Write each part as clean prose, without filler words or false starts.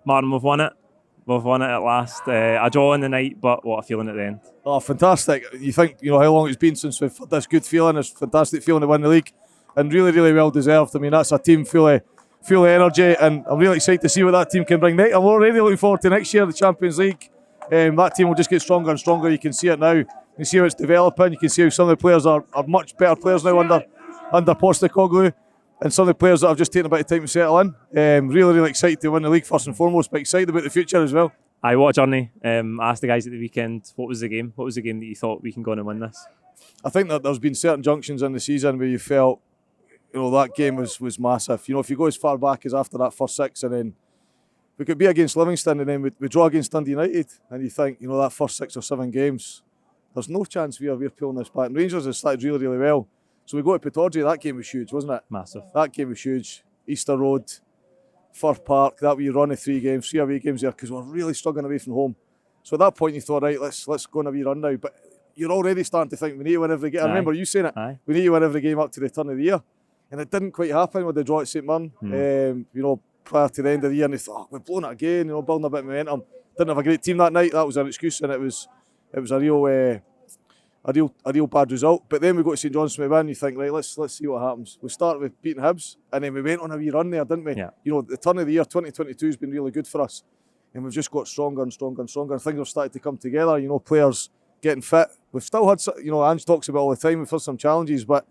Martin, we've won it. We've won it at last. A draw in the night, but what a feeling at the end. Oh, fantastic. You think, how long it's been since we've had this good feeling, this fantastic feeling to win the league, and really, really well deserved. I mean, that's a team full of energy, and I'm really excited to see what that team can bring next. I'm already looking forward to next year, the Champions League. That team will just get stronger and stronger. You can see it now. You can see how it's developing. You can see how some of the players are much better players now under Postecoglou. And some of the players that have just taken a bit of time to settle in. Really, really excited to win the league first and foremost, but excited about the future as well. What a journey. I asked the guys at the weekend, what was the game? What was the game that you thought we can go on and win this? I think that there's been certain junctions in the season where you felt, that game was massive. If you go as far back as after that first six, and then we could be against Livingston, and then we draw against Dundee United, and you think, that first 6 or 7 games, there's no chance we're pulling this back. And Rangers have started really, really well. So we go to Pittodrie, that game was huge, wasn't it? Massive. That game was huge. Easter Road, Firth Park, that wee run of 3 away games there, because we're really struggling away from home. So at that point you thought, right, let's go on a wee run now. But you're already starting to think we need to win every game. I remember you saying it. Aye. We need to win every game up to the turn of the year. And it didn't quite happen with the draw at St Mirren, prior to the end of the year. And they thought, we've blown it again, building a bit of momentum. Didn't have a great team that night. That was an excuse, and it was a real bad result. But then we go to St Johnstone, we win. You think, right, let's see what happens. We started with beating Hibs, and then we went on a wee run there, didn't we? Yeah. The turn of the year 2022 has been really good for us, and we've just got stronger and stronger and stronger. Things have started to come together. Players getting fit. We've still had, Ange talks about all the time. We've had some challenges, but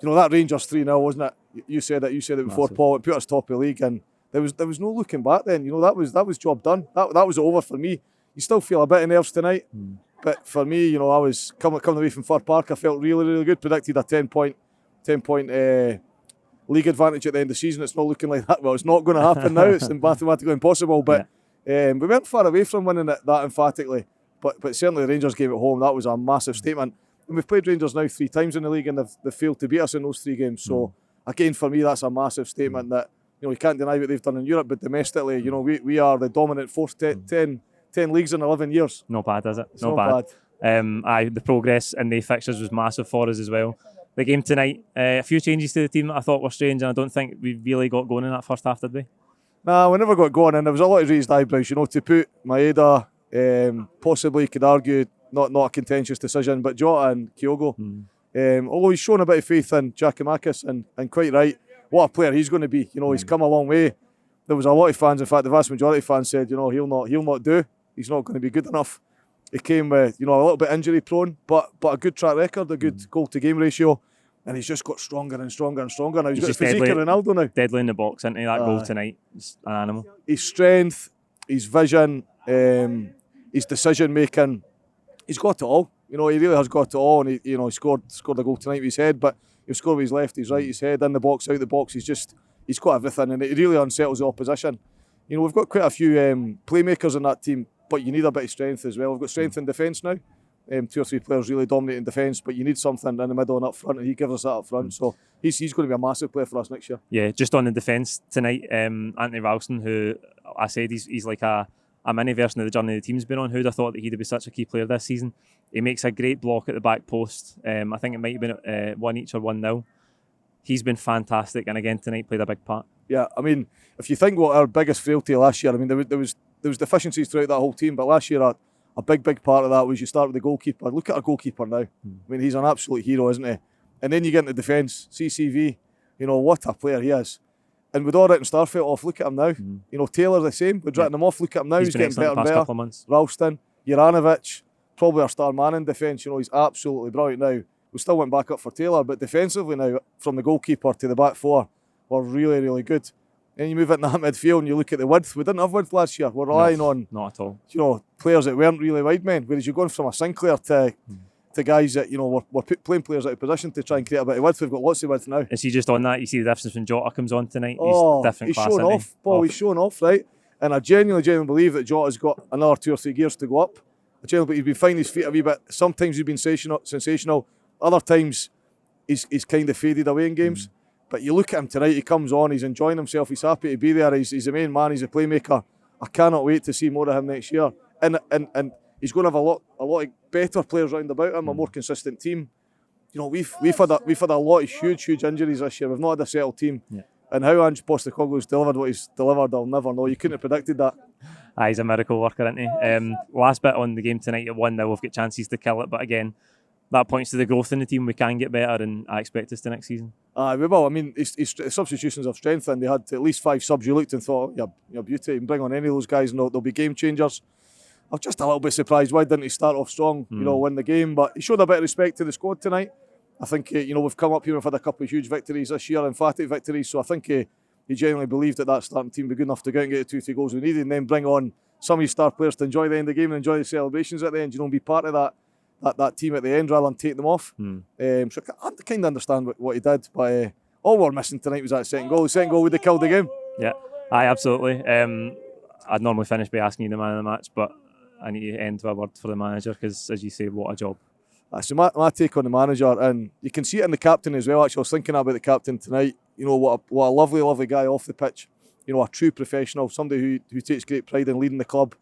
that Rangers 3-0, wasn't it? You said it before, Massive. Paul. It put us top of the league, and there was no looking back then. That was job done. That was over for me. You still feel a bit of nerves tonight. But for me, I was coming away from Firth Park. I felt really, really good. Predicted a 10-point league advantage at the end of the season. It's not looking like that. Well, it's not going to happen now. It's mathematically impossible. But we weren't far away from winning it that emphatically. But certainly the Rangers game at home, that was a massive statement. And we've played Rangers now 3 times in the league, and they've failed to beat us in those 3 games. So again, for me, that's a massive statement that you can't deny what they've done in Europe, but domestically, we are the dominant force. 10 leagues in 11 years. Not bad, is it? It's not bad. The progress in the fixtures was massive for us as well. The game tonight, a few changes to the team that I thought were strange, and I don't think we really got going in that first half, did we? Nah, we never got going, and there was a lot of raised eyebrows. To put Maeda, possibly you could argue not a contentious decision, but Jota and Kyogo. Although he's shown a bit of faith in Giakoumakis, and quite right, what a player he's going to be. He's come a long way. There was a lot of fans, in fact, the vast majority of fans said, he'll not do. He's not going to be good enough. He came with, a little bit injury prone, but a good track record, a good goal to game ratio, and he's just got stronger and stronger and stronger. Now he's got the physique of Ronaldo now. Deadly in the box, isn't he? That goal tonight is an animal. His strength, his vision, his decision making, he's got it all. He really has got it all, and he scored a goal tonight with his head, but he'll score with his left, his right, his head, in the box, out the box. He's got everything, and it really unsettles the opposition. We've got quite a few playmakers in that team, but you need a bit of strength as well. We've got strength in defence now. 2 or 3 players really dominating defence, but you need something in the middle and up front, and he gives us that up front. So he's going to be a massive player for us next year. Yeah, just on the defence tonight, Anthony Ralston, who I said he's like a mini version of the journey the team's been on. Who'd have thought that he'd be such a key player this season? He makes a great block at the back post. I think it might have been 1 each or 1-0. He's been fantastic, and again tonight played a big part. Yeah, I mean, if you think what our biggest frailty last year, I mean, there was deficiencies throughout that whole team, but last year a big part of that was you start with the goalkeeper. Look at our goalkeeper now. I mean, he's an absolute hero, isn't he? And then you get into defence, CCV, what a player he is. And we'd all written Starfelt off, look at him now. Taylor the same, we'd written him off, look at him now, he's getting better and better. Couple of months. Ralston, Juranovic, probably our star man in defence, he's absolutely brilliant now. We still went back up for Taylor, but defensively now, from the goalkeeper to the back 4, we're really, really good. And you move into that midfield and you look at the width. We didn't have width last year. We're relying on not at all. Players that weren't really wide men. Whereas you're going from a Sinclair to guys that we're playing players out of position to try and create a bit of width. We've got lots of width now. Is he just on that? You see the difference when Jota comes on tonight. He's showing off, Paul. He's showing off, right? And I genuinely believe that Jota's got another 2 or 3 gears to go up. But he's been finding his feet a wee bit. Sometimes he's been sensational. Other times he's kind of faded away in games. But you look at him tonight, he comes on, he's enjoying himself, he's happy to be there, he's the main man, he's a playmaker. I cannot wait to see more of him next year. And he's going to have a lot of better players round about him, a more consistent team. We've had a lot of huge injuries this year. We've not had a settled team. And how Ange Postecoglou's delivered what he's delivered, I'll never know. You couldn't have predicted that. He's a miracle worker, isn't he? Last bit on the game tonight at 1-0, we've got chances to kill it, but again, that points to the growth in the team. We can get better, and I expect us to next season. We will. I mean, his substitutions have strengthened. They had at least 5 subs. You looked and thought, you're beauty. You can bring on any of those guys and they'll be game changers. I was just a little bit surprised. Why didn't he start off strong, win the game? But he showed a bit of respect to the squad tonight. I think, we've come up here, we've had a couple of huge victories this year, emphatic victories. So I think he genuinely believed that starting team would be good enough to go out and get the 2-3 goals we needed, and then bring on some of his star players to enjoy the end of the game and enjoy the celebrations at the end, and be part of that team at the end rather than take them off. So I kind of understand what he did, but all we're missing tonight was that second goal. The second goal would have killed the game. Yeah, absolutely. I'd normally finish by asking you the man of the match, but I need to end with a word for the manager because, as you say, what a job. So my take on the manager, and you can see it in the captain as well. Actually, I was thinking about the captain tonight. What a lovely, lovely guy off the pitch. A true professional, somebody who takes great pride in leading the club.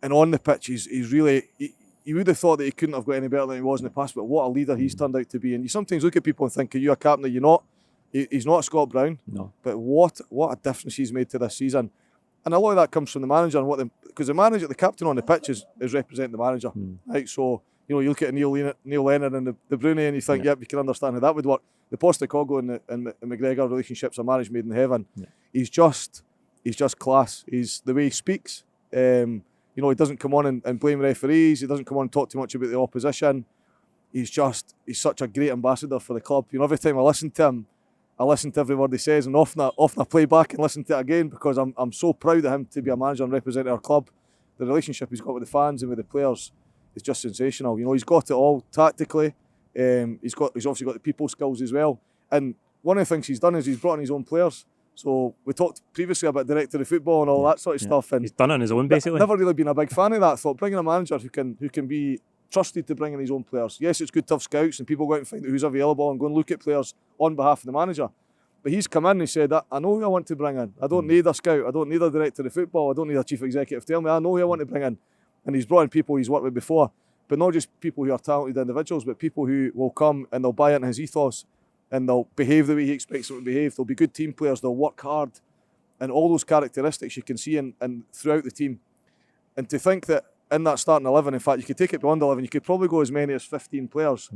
And on the pitch, he's really... You would have thought that he couldn't have got any better than he was in the past, but what a leader he's turned out to be. And you sometimes look at people and think, are you a captain? You're not. He's not Scott Brown. No. But what a difference he's made to this season. And a lot of that comes from the manager, and because the manager, the captain on the pitch is representing the manager. Right? So, you look at Neil Lennon and the Brunei and you think, yep, you can understand how that would work. The Postecoglou and the McGregor relationships are marriage made in heaven. Yeah. He's just class. He's the way he speaks. He doesn't come on and blame referees. He doesn't come on and talk too much about the opposition. He's such a great ambassador for the club. Every time I listen to him, I listen to every word he says, and often I play back and listen to it again because I'm so proud of him to be a manager and represent our club. The relationship he's got with the fans and with the players is just sensational. He's got it all tactically. He's obviously got the people skills as well. And one of the things he's done is he's brought in his own players. So we talked previously about director of football and all that sort of stuff. And he's done it on his own, basically. Never really been a big fan of that. I thought bringing a manager who can be trusted to bring in his own players. Yes, it's good to have scouts and people go out and find out who's available and go and look at players on behalf of the manager. But he's come in and he said, I know who I want to bring in. I don't need a scout. I don't need a director of football. I don't need a chief executive. Tell me, I know who I want to bring in. And he's brought in people he's worked with before. But not just people who are talented individuals, but people who will come and they'll buy into his ethos and they'll behave the way he expects them to behave. They'll be good team players. They'll work hard. And all those characteristics you can see in throughout the team. And to think that in that starting 11, in fact, you could take it beyond 11, you could probably go as many as 15 players.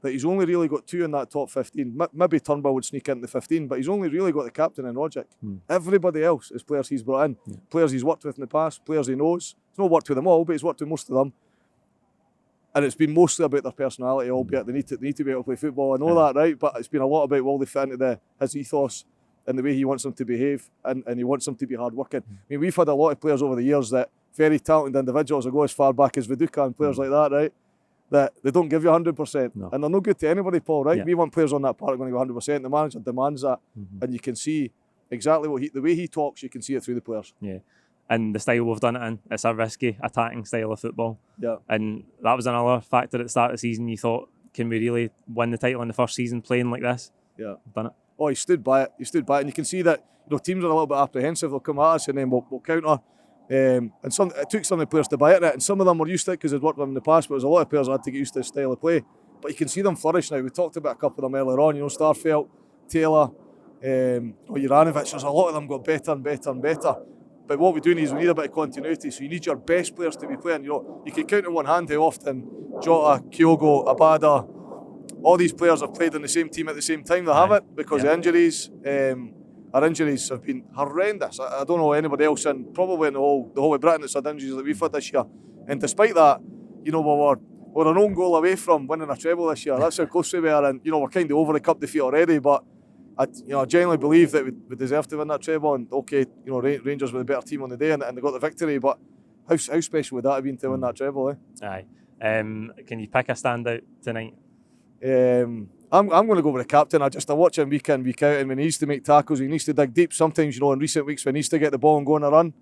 That he's only really got 2 in that top 15. Maybe Turnbull would sneak into the 15, but he's only really got the captain and Rogic. Everybody else is players he's brought in. Players he's worked with in the past, players he knows. He's not worked with them all, but he's worked with most of them. And it's been mostly about their personality, albeit they need to be able to play football. I know that, right? But it's been a lot about will they fit into his ethos and the way he wants them to behave, and he wants them to be hard-working. I mean, we've had a lot of players over the years that very talented individuals will go as far back as Viduka and players like that, right? That they don't give you 100%. No. And they're no good to anybody, Paul, right? Yeah. We want players on that part going to go 100%. The manager demands that. And you can see exactly the way he talks, you can see it through the players. Yeah. And the style we've done it in, it's a risky, attacking style of football. Yeah. And that was another factor at the start of the season. You thought, can we really win the title in the first season playing like this? Yeah. We've done it. Oh, he stood by it. And you can see that teams are a little bit apprehensive. They'll come at us and then we'll counter. And it took some of the players to buy it, and some of them were used to it because they'd worked with them in the past, but there's a lot of players that had to get used to this style of play. But you can see them flourish now. We talked about a couple of them earlier on, Starfelt, Taylor, Juranovic. There's a lot of them got better and better and better. But what we do need is we need a bit of continuity, so you need your best players to be playing. You can count on one hand how often Jota, Kyogo, Abada, all these players have played in the same team at the same time. They haven't because of injuries. Our injuries have been horrendous. I don't know anybody else, and probably in the whole of Britain that's had injuries that we've had this year. And despite that, we're an own goal away from winning a treble this year. That's how close we were, and we're kind of over the cup defeat already. But I genuinely believe that we deserve to win that treble. And okay, Rangers were the better team on the day, and they got the victory. But how special would that have been to win that treble? Aye. Can you pick a standout tonight? I'm going to go with the captain. I watch him week in, week out, and when he needs to make tackles, he needs to dig deep. Sometimes, in recent weeks, when he needs to get the ball and go on a run,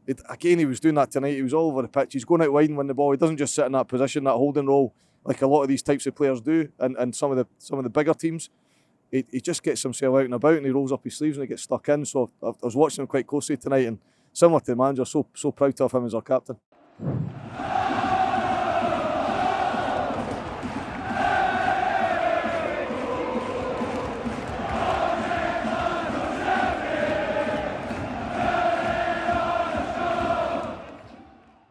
he was doing that tonight. He was all over the pitch. He's going out wide and win the ball. He doesn't just sit in that position, that holding role, like a lot of these types of players do, and some of the bigger teams. He just gets himself out and about, and he rolls up his sleeves and he gets stuck in. So I was watching him quite closely tonight, and similar to the manager, so proud to have him as our captain.